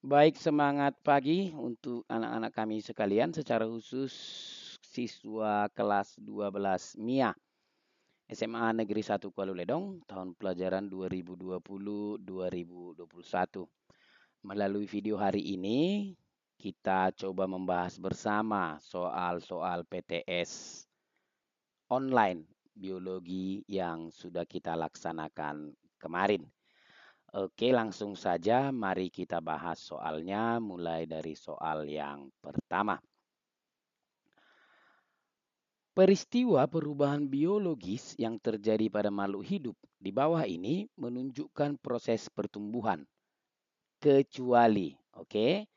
Baik, semangat pagi untuk anak-anak kami sekalian, secara khusus siswa kelas 12 MIA SMA Negeri 1 Kuala Ledong tahun pelajaran 2020-2021. Melalui video hari ini, kita coba membahas bersama soal-soal PTS online biologi yang sudah kita laksanakan kemarin. Oke, langsung saja mari kita bahas soalnya mulai dari soal yang pertama. Peristiwa perubahan biologis yang terjadi pada makhluk hidup di bawah ini menunjukkan proses pertumbuhan, kecuali, oke?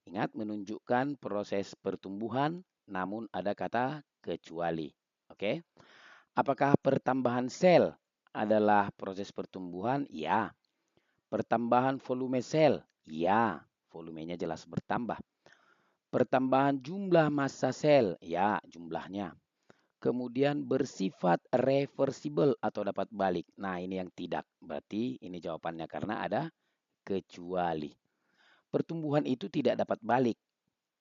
Ingat, menunjukkan proses pertumbuhan, namun ada kata kecuali, oke? Apakah pertambahan sel adalah proses pertumbuhan? Ya. Pertambahan volume sel? Ya, volumenya jelas bertambah. Pertambahan jumlah massa sel? Ya, jumlahnya. Kemudian bersifat reversible atau dapat balik. Nah, ini yang tidak. Berarti ini jawabannya karena ada kecuali. Pertumbuhan itu tidak dapat balik,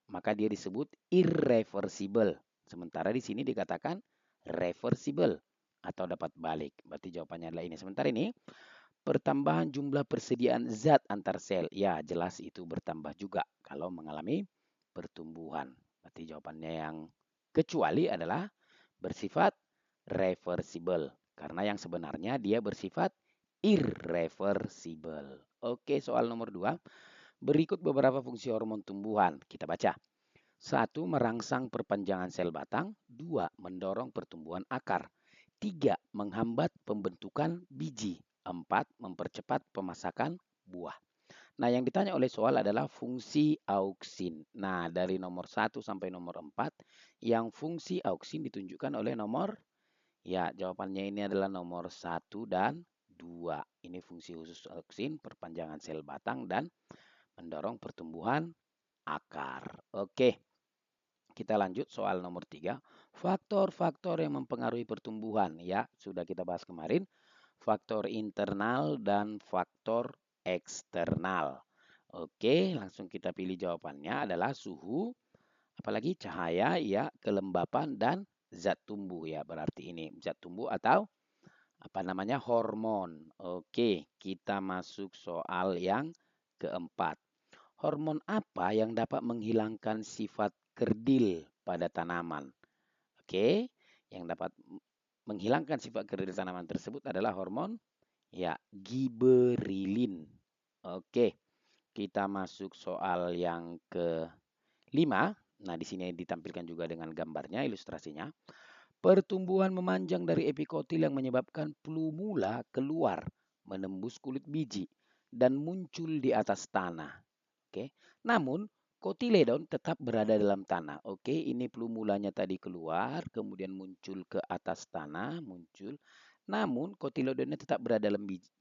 maka dia disebut irreversible. Sementara di sini dikatakan reversible atau dapat balik. Berarti jawabannya adalah ini. Sementara ini, pertambahan jumlah persediaan zat antar sel. Ya, jelas itu bertambah juga kalau mengalami pertumbuhan. Berarti jawabannya yang kecuali adalah bersifat reversible. Karena yang sebenarnya dia bersifat irreversible. Oke, soal nomor 2. Berikut beberapa fungsi hormon tumbuhan. Kita baca. 1. Merangsang perpanjangan sel batang. 2. Mendorong pertumbuhan akar. 3. Menghambat pembentukan biji. 4. Mempercepat pemasakan buah. Nah, yang ditanya oleh soal adalah fungsi auksin. Nah, dari nomor 1 sampai nomor 4, yang fungsi auksin ditunjukkan oleh nomor, ya, jawabannya ini adalah nomor 1 dan 2. Ini fungsi khusus auksin, perpanjangan sel batang dan mendorong pertumbuhan akar. Oke, kita lanjut soal nomor 3. Faktor-faktor yang mempengaruhi pertumbuhan. Ya, sudah kita bahas kemarin. Faktor internal dan faktor eksternal. Oke, langsung kita pilih jawabannya adalah suhu, apalagi cahaya, ya, kelembapan dan zat tumbuh, ya. Berarti ini zat tumbuh atau apa namanya, hormon. Oke, kita masuk soal yang keempat. Hormon apa yang dapat menghilangkan sifat kerdil pada tanaman? Oke, yang dapat menghilangkan sifat kerdil tanaman tersebut adalah hormon, ya, giberelin. Oke, kita masuk soal yang kelima. Nah, di sini ditampilkan juga dengan gambarnya, ilustrasinya. Pertumbuhan memanjang dari epikotil yang menyebabkan plumula keluar, menembus kulit biji, dan muncul di atas tanah. Oke, namun kotiledon tetap berada dalam tanah. Oke, ini plumulanya tadi keluar, kemudian muncul ke atas tanah, muncul. Namun kotiledonnya tetap berada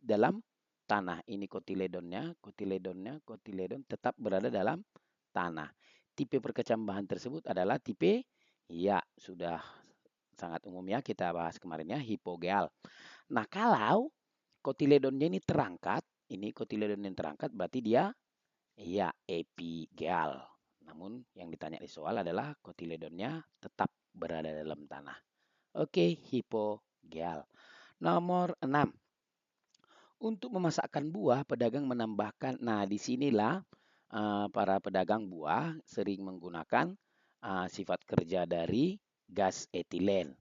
dalam tanah. Ini kotiledon tetap berada dalam tanah. Tipe perkecambahan tersebut adalah tipe, ya, sudah sangat umum ya kita bahas kemarin ya, hipogeal. Nah, kalau kotiledonnya ini terangkat, berarti dia, ya, epigeal. Namun yang ditanya di soal adalah kotiledonnya tetap berada dalam tanah. Oke, hipogeal. Nomor 6. Untuk memasakkan buah, pedagang menambahkan, nah disinilah para pedagang buah sering menggunakan sifat kerja dari gas etilen.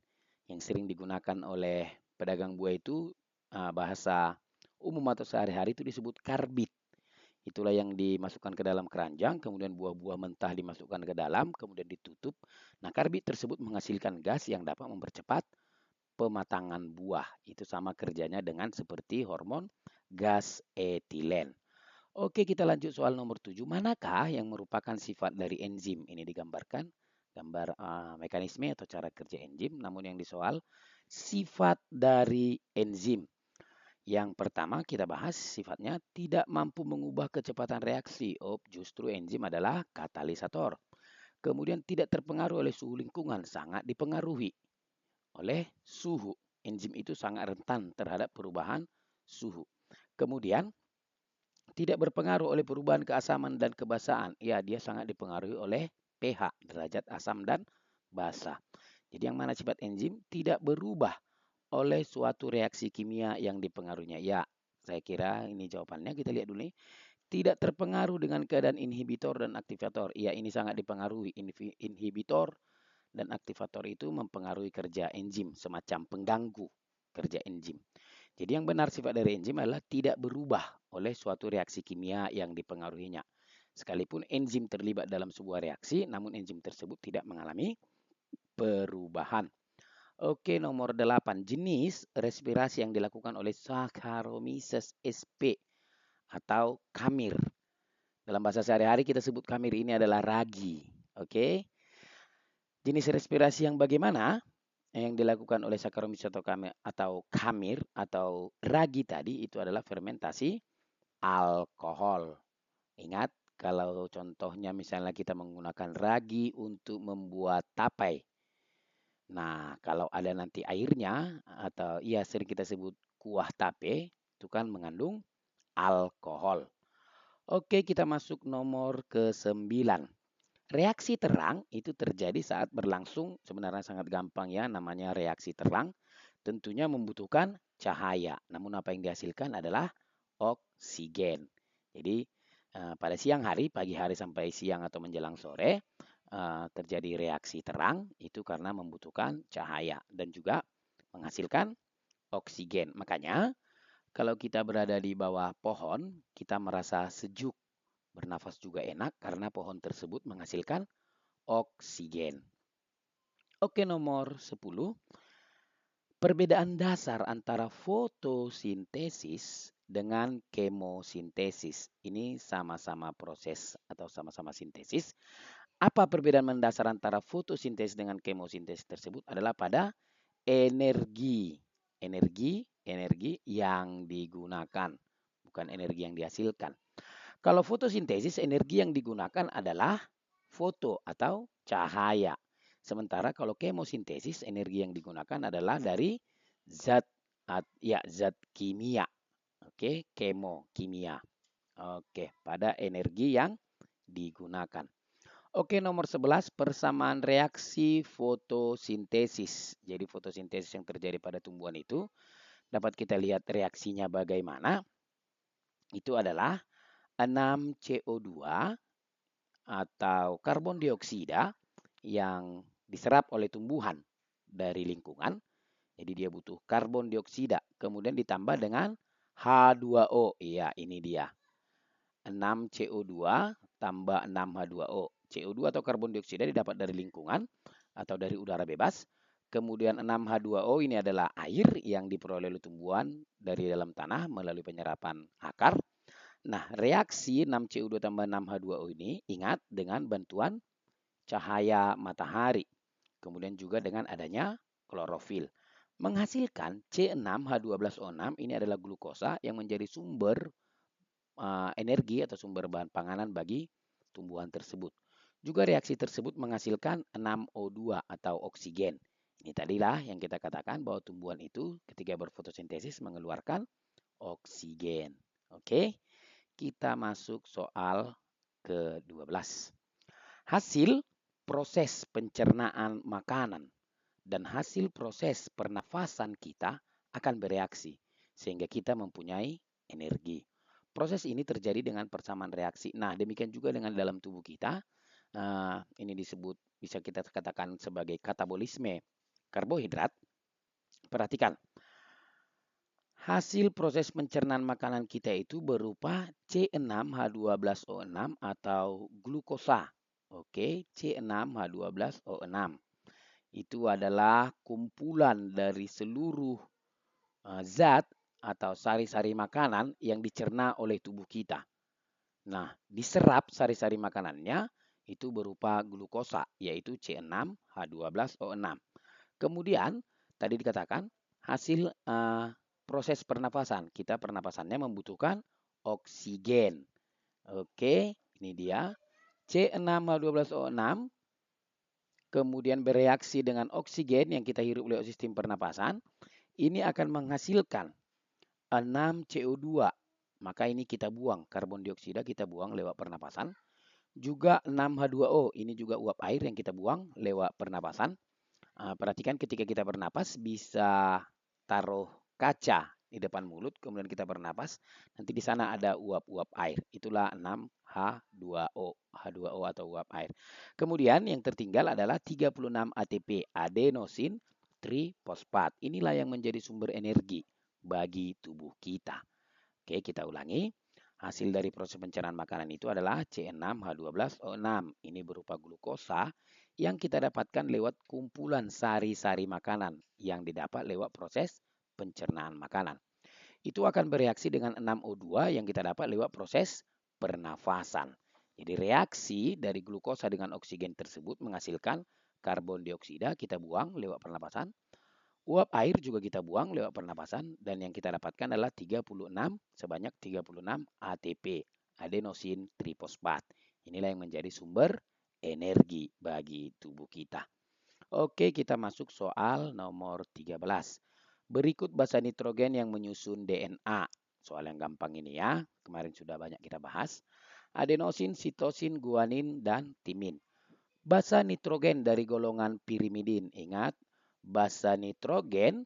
Yang sering digunakan oleh pedagang buah itu bahasa umum atau sehari-hari itu disebut karbit. Itulah yang dimasukkan ke dalam keranjang, kemudian buah-buah mentah dimasukkan ke dalam, kemudian ditutup. Nah, karbit tersebut menghasilkan gas yang dapat mempercepat pematangan buah. Itu sama kerjanya dengan seperti hormon gas etilen. Oke, kita lanjut soal nomor 7. Manakah yang merupakan sifat dari enzim? Ini digambarkan gambar mekanisme atau cara kerja enzim. Namun yang disoal sifat dari enzim. Yang pertama kita bahas sifatnya tidak mampu mengubah kecepatan reaksi. Oh, justru enzim adalah katalisator. Kemudian tidak terpengaruh oleh suhu lingkungan, sangat dipengaruhi oleh suhu. Enzim itu sangat rentan terhadap perubahan suhu. Kemudian Tidak berpengaruh oleh perubahan keasaman dan kebasaan. Ya, dia sangat dipengaruhi oleh pH, derajat asam dan basa. Jadi yang mana sifat enzim tidak berubah oleh suatu reaksi kimia yang dipengaruhinya. Ya, saya kira ini jawabannya. Kita lihat dulu nih. Tidak terpengaruh dengan keadaan inhibitor dan aktivator. Ya, ini sangat dipengaruhi. Inhibitor dan aktivator itu mempengaruhi kerja enzim, semacam pengganggu kerja enzim. Jadi yang benar sifat dari enzim adalah tidak berubah oleh suatu reaksi kimia yang dipengaruhinya. Sekalipun enzim terlibat dalam sebuah reaksi, namun enzim tersebut tidak mengalami perubahan. Oke, nomor 8. Jenis respirasi yang dilakukan oleh Saccharomyces sp atau kamir. Dalam bahasa sehari-hari kita sebut kamir ini adalah ragi. Oke. Jenis respirasi yang bagaimana yang dilakukan oleh Saccharomyces atau kamir atau ragi tadi itu adalah fermentasi alkohol. Ingat, kalau contohnya misalnya kita menggunakan ragi untuk membuat tapai. Nah, kalau ada nanti airnya atau ya sering kita sebut kuah tape, itu kan mengandung alkohol. Oke, kita masuk nomor ke-9. Reaksi terang itu terjadi saat berlangsung, sebenarnya sangat gampang ya, namanya reaksi terang. Tentunya membutuhkan cahaya. Namun apa yang dihasilkan adalah oksigen. Jadi pada siang hari, pagi hari sampai siang atau menjelang sore, terjadi reaksi terang itu karena membutuhkan cahaya dan juga menghasilkan oksigen. Makanya kalau kita berada di bawah pohon, kita merasa sejuk, bernafas juga enak karena pohon tersebut menghasilkan oksigen. Oke, nomor 10. Perbedaan dasar antara fotosintesis dengan kemosintesis. Ini sama-sama proses atau sama-sama sintesis. Apa perbedaan mendasar antara fotosintesis dengan kemosintesis tersebut adalah pada energi. Energi yang digunakan, bukan energi yang dihasilkan. Kalau fotosintesis, energi yang digunakan adalah foto atau cahaya. Sementara kalau kemosintesis, energi yang digunakan adalah dari zat zat kimia. Oke, kimia. Oke, pada energi yang digunakan. Oke, nomor 11, persamaan reaksi fotosintesis. Jadi fotosintesis yang terjadi pada tumbuhan itu dapat kita lihat reaksinya bagaimana. Itu adalah 6CO2 atau karbon dioksida yang diserap oleh tumbuhan dari lingkungan. Jadi dia butuh karbon dioksida, kemudian ditambah dengan H2O. Iya, ini dia. 6CO2 tambah 6H2O. CO2 atau karbon dioksida didapat dari lingkungan atau dari udara bebas. Kemudian 6H2O ini adalah air yang diperoleh oleh tumbuhan dari dalam tanah melalui penyerapan akar. Nah, reaksi 6CO2 tambah 6H2O ini ingat dengan bantuan cahaya matahari. Kemudian juga dengan adanya klorofil. Menghasilkan C6H12O6 ini adalah glukosa yang menjadi sumber energi atau sumber bahan panganan bagi tumbuhan tersebut. Juga reaksi tersebut menghasilkan 6O2 atau oksigen. Ini tadilah yang kita katakan bahwa tumbuhan itu ketika berfotosintesis mengeluarkan oksigen. Oke, kita masuk soal ke-12. Hasil proses pencernaan makanan dan hasil proses pernafasan kita akan bereaksi sehingga kita mempunyai energi. Proses ini terjadi dengan persamaan reaksi. Nah, demikian juga dengan dalam tubuh kita. Ini disebut, bisa kita katakan sebagai katabolisme karbohidrat. Perhatikan, hasil proses pencernaan makanan kita itu berupa C6H12O6 atau glukosa. Oke, C6H12O6. Itu adalah kumpulan dari seluruh zat atau sari-sari makanan yang dicerna oleh tubuh kita. Nah, diserap sari-sari makanannya itu berupa glukosa, yaitu C6H12O6. Kemudian, tadi dikatakan hasil proses pernapasan. Kita pernapasannya membutuhkan oksigen. Oke, ini dia. C6H12O6 kemudian bereaksi dengan oksigen yang kita hirup oleh sistem pernapasan. Ini akan menghasilkan 6CO2 maka ini kita buang. Karbon dioksida kita buang lewat pernapasan. Juga 6H2O, ini juga uap air yang kita buang lewat pernapasan. Perhatikan ketika kita bernapas bisa taruh kaca di depan mulut, kemudian kita bernapas, nanti di sana ada uap-uap air. Itulah 6H2O, H2O atau uap air. Kemudian yang tertinggal adalah 36 ATP, adenosin trifosfat. Inilah yang menjadi sumber energi bagi tubuh kita. Oke, kita ulangi. Hasil dari proses pencernaan makanan itu adalah C6H12O6. Ini berupa glukosa yang kita dapatkan lewat kumpulan sari-sari makanan yang didapat lewat proses pencernaan makanan. Itu akan bereaksi dengan 6O2 yang kita dapat lewat proses pernafasan. Jadi reaksi dari glukosa dengan oksigen tersebut menghasilkan karbon dioksida, kita buang lewat pernapasan. Uap air juga kita buang lewat pernapasan dan yang kita dapatkan adalah 36 sebanyak 36 ATP, adenosin trifosfat. Inilah yang menjadi sumber energi bagi tubuh kita. Oke, kita masuk soal nomor 13. Berikut basa nitrogen yang menyusun DNA. Soal yang gampang ini ya. Kemarin sudah banyak kita bahas. Adenosin, sitosin, guanin, dan timin. Basa nitrogen dari golongan pirimidin. Ingat, basa nitrogen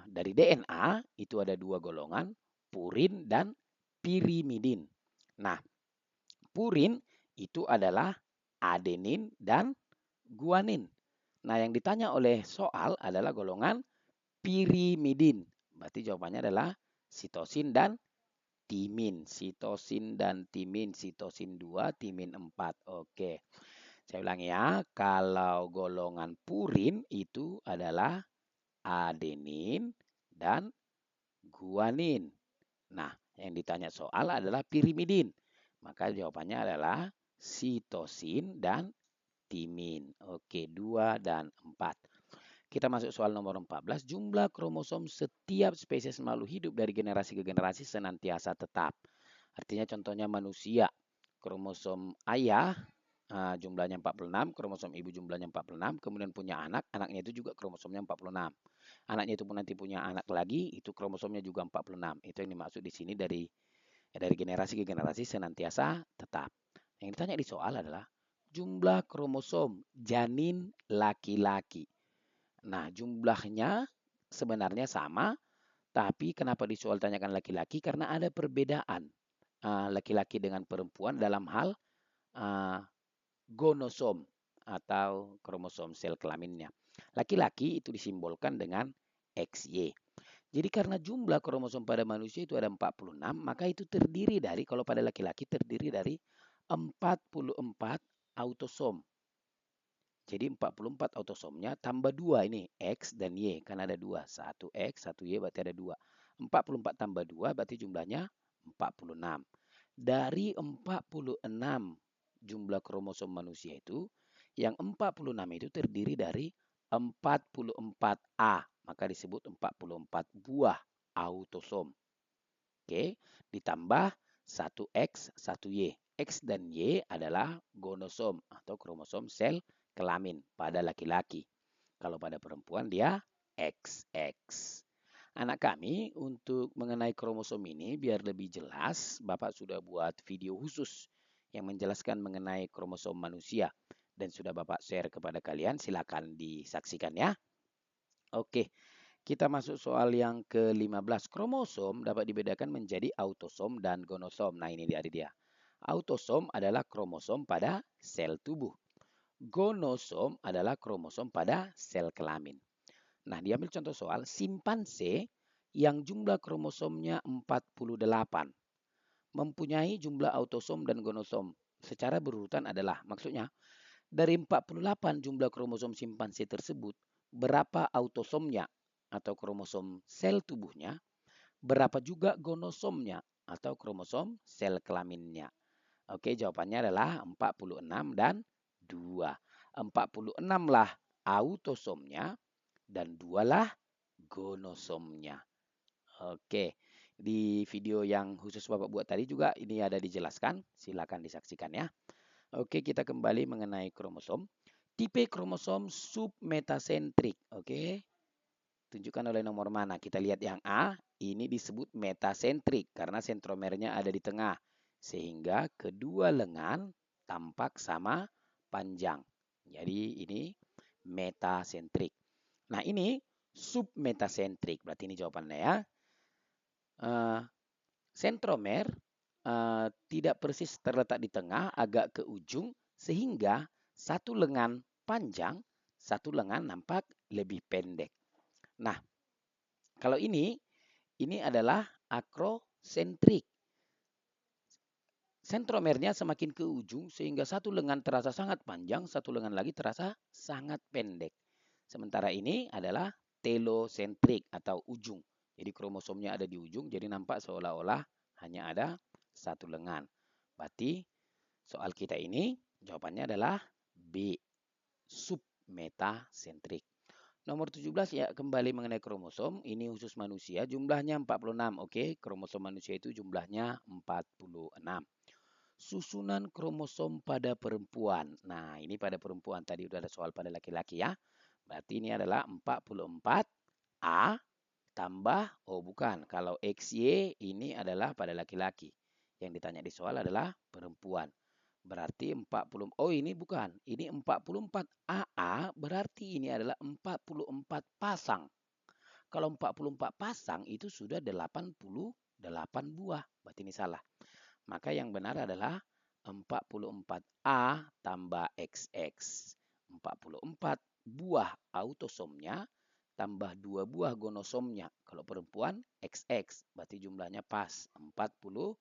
dari DNA itu ada dua golongan, purin dan pirimidin. Nah, purin itu adalah adenin dan guanin. Nah, yang ditanya oleh soal adalah golongan pirimidin. Berarti jawabannya adalah sitosin dan timin. Sitosin dan timin. Sitosin 2, timin 4. Oke. Saya ulangi ya. Kalau golongan purin itu adalah adenin dan guanin. Nah, yang ditanya soal adalah pirimidin. Maka jawabannya adalah sitosin dan timin. Oke, 2 dan 4. Kita masuk soal nomor 14. Jumlah kromosom setiap spesies makhluk hidup dari generasi ke generasi senantiasa tetap. Artinya contohnya manusia. Kromosom ayah jumlahnya 46, kromosom ibu jumlahnya 46, kemudian punya anak, anaknya itu juga kromosomnya 46. Anaknya itu pun nanti punya anak lagi, itu kromosomnya juga 46. Itu yang dimaksud di sini dari generasi ke generasi senantiasa tetap. Yang ditanya di soal adalah jumlah kromosom janin laki-laki. Nah, jumlahnya sebenarnya sama, tapi kenapa di soal tanyakan laki-laki? Karena ada perbedaan laki-laki dengan perempuan dalam hal gonosom atau kromosom sel kelaminnya. Laki-laki itu disimbolkan dengan XY. Jadi karena jumlah kromosom pada manusia itu ada 46, maka itu terdiri dari, kalau pada laki-laki terdiri dari 44 autosom. Jadi 44 autosomnya tambah 2 ini, X dan Y, kan ada 2. 1 X, 1 Y berarti ada 2. 44 tambah 2 berarti jumlahnya 46. Dari 46 jumlah kromosom manusia itu, yang 46 itu terdiri dari 44A, maka disebut 44 buah autosom. Oke, ditambah 1X, 1Y. X dan Y adalah gonosom atau kromosom sel kelamin pada laki-laki. Kalau pada perempuan dia XX. Anak kami untuk mengenai kromosom ini biar lebih jelas, Bapak sudah buat video khusus yang menjelaskan mengenai kromosom manusia dan sudah Bapak share kepada kalian, silakan disaksikan ya. Oke, kita masuk soal yang ke-15. Kromosom dapat dibedakan menjadi autosom dan gonosom. Nah, ini dia. Autosom adalah kromosom pada sel tubuh. Gonosom adalah kromosom pada sel kelamin. Nah, diambil contoh soal simpanse yang jumlah kromosomnya 48 mempunyai jumlah autosom dan gonosom secara berurutan adalah, maksudnya dari 48 jumlah kromosom simpanse tersebut, berapa autosomnya atau kromosom sel tubuhnya, berapa juga gonosomnya atau kromosom sel kelaminnya. Oke, jawabannya adalah 46 dan 2. 46 lah autosomnya dan 2 lah gonosomnya. Oke, di video yang khusus Bapak buat tadi juga ini ada dijelaskan. Silakan disaksikan ya. Oke, kita kembali mengenai kromosom. Tipe kromosom submetasentrik. Oke, tunjukkan oleh nomor mana. Kita lihat yang A. ini disebut metasentrik karena sentromernya ada di tengah. Sehingga kedua lengan tampak sama panjang. Jadi ini metasentrik. Nah ini submetasentrik. Berarti ini jawabannya ya. Sentromer tidak persis terletak di tengah, agak ke ujung. Sehingga satu lengan panjang, satu lengan nampak lebih pendek. Nah, kalau ini adalah akrosentrik. Sentromernya semakin ke ujung sehingga satu lengan terasa sangat panjang, satu lengan lagi terasa sangat pendek. Sementara ini adalah telosentrik atau ujung. Jadi kromosomnya ada di ujung, jadi nampak seolah-olah hanya ada satu lengan. Berarti soal kita ini jawabannya adalah B, submetasentrik. Nomor 17 ya, kembali mengenai kromosom. Ini khusus manusia, jumlahnya 46. Oke, kromosom manusia itu jumlahnya 46. Susunan kromosom pada perempuan. Nah, ini pada perempuan. Tadi udah ada soal pada laki-laki ya. Berarti ini adalah 44A tambah, oh bukan. Kalau XY ini adalah pada laki-laki. Yang ditanya di soal adalah perempuan. Berarti 40, oh ini bukan, ini 44 AA berarti ini adalah 44 pasang. Kalau 44 pasang itu sudah 88 buah, berarti ini salah. Maka yang benar adalah 44A tambah XX. 44 buah autosomnya tambah 2 buah gonosomnya. Kalau perempuan XX, berarti jumlahnya pas 46.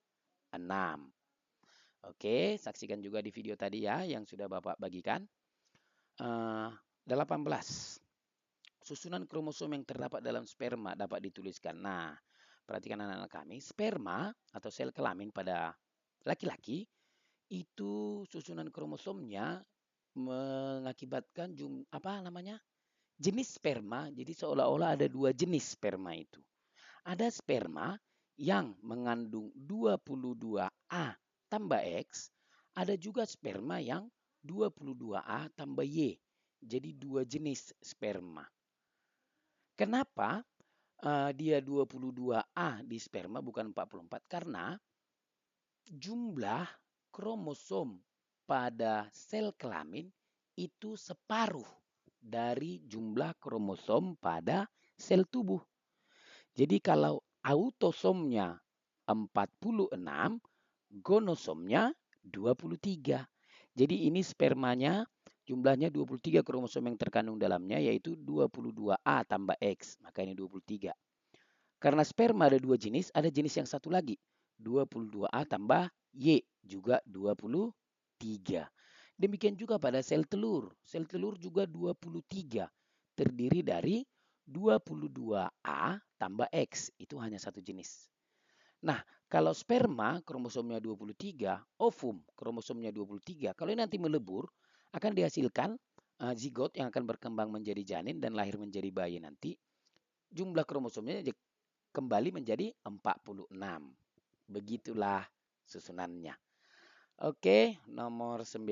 Oke, saksikan juga di video tadi ya yang sudah Bapak bagikan. 18. Susunan kromosom yang terdapat dalam sperma dapat dituliskan. Nah, perhatikan anak-anak kami, sperma atau sel kelamin pada laki-laki itu susunan kromosomnya mengakibatkan jenis sperma. Jadi seolah-olah ada dua jenis sperma itu. Ada sperma yang mengandung 22A tambah X, ada juga sperma yang 22A tambah Y. Jadi dua jenis sperma. Kenapa dia 22A di sperma bukan 44? Karena jumlah kromosom pada sel kelamin itu separuh dari jumlah kromosom pada sel tubuh. Jadi kalau autosomnya 46, gonosomnya 23. Jadi ini spermanya jumlahnya 23 kromosom yang terkandung dalamnya yaitu 22A tambah X. Maka ini 23. Karena sperma ada dua jenis, ada jenis yang satu lagi. 22A tambah Y juga 23. Demikian juga pada sel telur. Sel telur juga 23. Terdiri dari 22A tambah X. Itu hanya satu jenis. Nah, kalau sperma kromosomnya 23, ovum kromosomnya 23, kalau ini nanti melebur, akan dihasilkan zigot yang akan berkembang menjadi janin dan lahir menjadi bayi nanti. Jumlah kromosomnya kembali menjadi 46. Begitulah susunannya. Oke, nomor 19.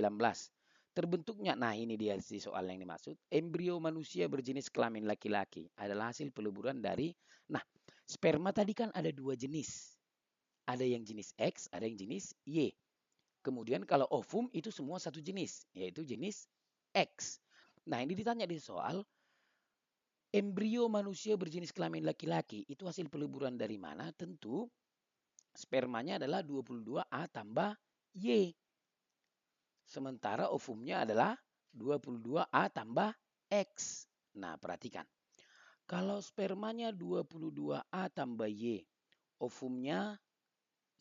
Terbentuknya, nah ini dia soal yang dimaksud. Embrio manusia berjenis kelamin laki-laki adalah hasil peleburan dari, nah sperma tadi kan ada dua jenis. Ada yang jenis X, ada yang jenis Y. Kemudian kalau ovum itu semua satu jenis, yaitu jenis X. Nah ini ditanya di soal, embrio manusia berjenis kelamin laki-laki itu hasil peleburan dari mana? Tentu spermanya adalah 22A tambah Y. Sementara ovumnya adalah 22A tambah X. Nah perhatikan, kalau spermanya 22A tambah Y, ovumnya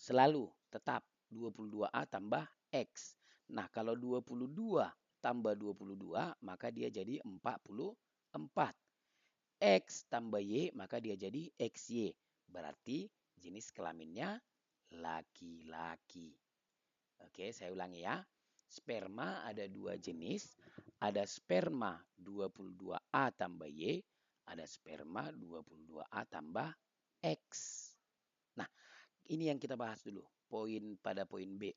selalu tetap 22A tambah X. Nah, kalau 22 tambah 22, maka dia jadi 44. X tambah Y, maka dia jadi XY. Berarti jenis kelaminnya laki-laki. Oke, saya ulangi ya. Sperma ada dua jenis. Ada sperma 22A tambah Y, ada sperma 22A tambah X. Nah, ini yang kita bahas dulu, pada poin B.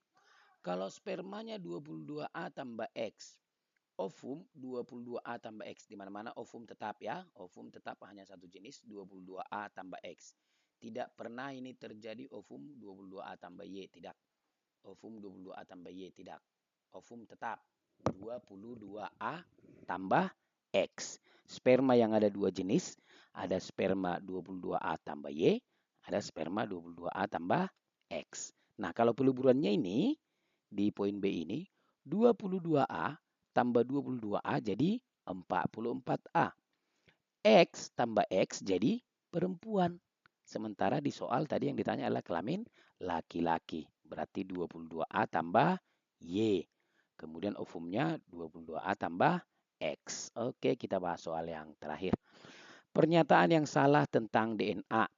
Kalau spermanya 22A tambah X, ovum 22A tambah X. Di mana-mana ovum tetap ya, ovum tetap hanya satu jenis 22A tambah X. Tidak pernah ini terjadi ovum 22A tambah Y, tidak. Ovum 22A tambah Y, tidak. Ovum tetap 22A tambah X. Sperma yang ada dua jenis, ada sperma 22A tambah Y, ada sperma 22A tambah X. Nah, kalau peluburannya ini, di poin B ini, 22A tambah 22A jadi 44A. X tambah X jadi perempuan. Sementara di soal tadi yang ditanya adalah kelamin laki-laki. Berarti 22A tambah Y. Kemudian ovumnya 22A tambah X. Oke, kita bahas soal yang terakhir. Pernyataan yang salah tentang DNA.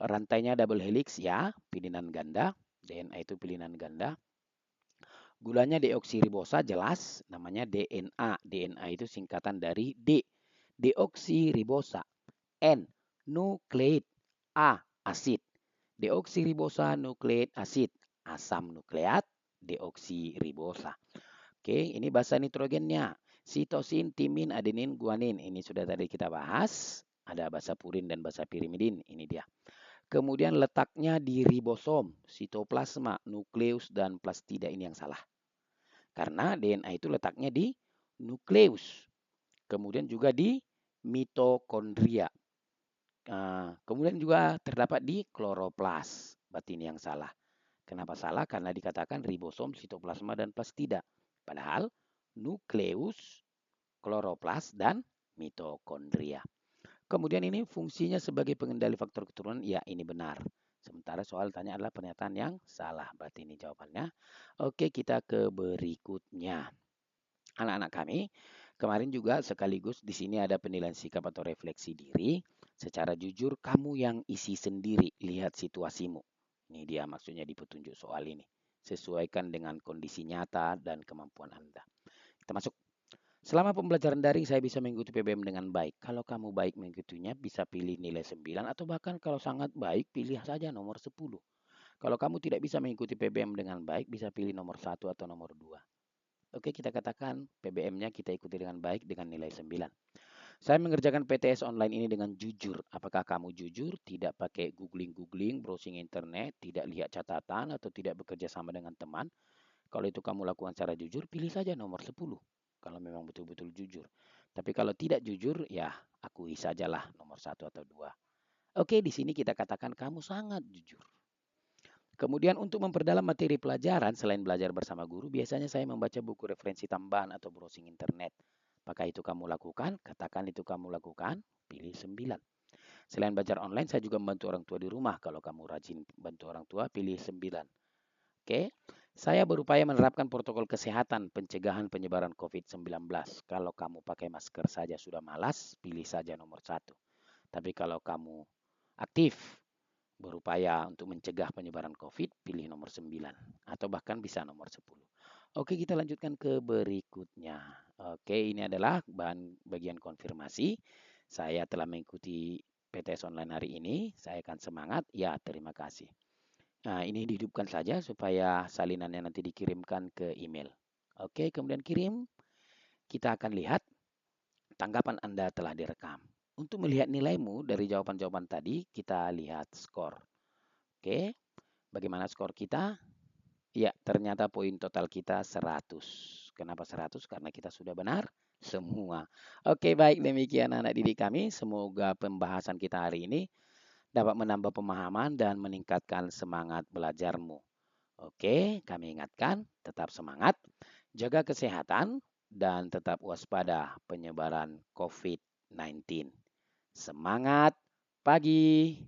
Rantainya double helix ya, pilihan ganda. DNA itu pilihan ganda. Gulanya deoksiribosa jelas, namanya DNA. DNA itu singkatan dari D. Deoksiribosa. N. Nukleid. A. Asid. Deoksiribosa nukleid asid. Asam nukleat deoksiribosa. Oke, ini basa nitrogennya. Sitosin, timin, adenin, guanin. Ini sudah tadi kita bahas. Ada basa purin dan basa pirimidin. Ini dia. Kemudian letaknya di ribosom, sitoplasma, nukleus, dan plastida. Ini yang salah. Karena DNA itu letaknya di nukleus. Kemudian juga di mitokondria. Kemudian juga terdapat di kloroplas. Berarti ini yang salah. Kenapa salah? Karena dikatakan ribosom, sitoplasma, dan plastida. Padahal nukleus, kloroplas, dan mitokondria. Kemudian ini fungsinya sebagai pengendali faktor keturunan. Ya, ini benar. Sementara soal tanya adalah pernyataan yang salah. Berarti ini jawabannya. Oke, kita ke berikutnya. Anak-anak kami, kemarin juga sekaligus di sini ada penilaian sikap atau refleksi diri. Secara jujur, kamu yang isi sendiri, lihat situasimu. Ini dia maksudnya di petunjuk soal ini. Sesuaikan dengan kondisi nyata dan kemampuan Anda. Kita masuk. Selama pembelajaran daring saya bisa mengikuti PBM dengan baik. Kalau kamu baik mengikutinya bisa pilih nilai 9 atau bahkan kalau sangat baik pilih saja nomor 10. Kalau kamu tidak bisa mengikuti PBM dengan baik bisa pilih nomor 1 atau nomor 2. Oke, kita katakan PBM-nya kita ikuti dengan baik dengan nilai 9. Saya mengerjakan PTS online ini dengan jujur. Apakah kamu jujur? Tidak pakai googling-googling, browsing internet, tidak lihat catatan atau tidak bekerja sama dengan teman? Kalau itu kamu lakukan secara jujur, pilih saja nomor 10. Kalau memang betul-betul jujur. Tapi kalau tidak jujur, ya akui sajalah nomor 1 atau 2. Oke, di sini kita katakan kamu sangat jujur. Kemudian untuk memperdalam materi pelajaran, selain belajar bersama guru, biasanya saya membaca buku referensi tambahan atau browsing internet. Apakah itu kamu lakukan? Katakan itu kamu lakukan, pilih 9. Selain belajar online, saya juga membantu orang tua di rumah. Kalau kamu rajin bantu orang tua, pilih 9. Oke, saya berupaya menerapkan protokol kesehatan pencegahan penyebaran COVID-19. Kalau kamu pakai masker saja sudah malas, pilih saja nomor 1. Tapi kalau kamu aktif berupaya untuk mencegah penyebaran COVID, pilih nomor 9. Atau bahkan bisa nomor 10. Oke, kita lanjutkan ke berikutnya. Oke, ini adalah bagian konfirmasi. Saya telah mengikuti PTS online hari ini. Saya akan semangat. Ya, terima kasih. Nah, ini dihidupkan saja supaya salinannya nanti dikirimkan ke email. Oke, kemudian kirim. Kita akan lihat tanggapan Anda telah direkam. Untuk melihat nilaimu dari jawaban-jawaban tadi, kita lihat skor. Oke, bagaimana skor kita? Ya, ternyata poin total kita 100. Kenapa 100? Karena kita sudah benar semua. Oke, baik demikian anak didik kami. Semoga pembahasan kita hari ini dapat menambah pemahaman dan meningkatkan semangat belajarmu. Oke, kami ingatkan, tetap semangat, jaga kesehatan, dan tetap waspada penyebaran COVID-19. Semangat pagi!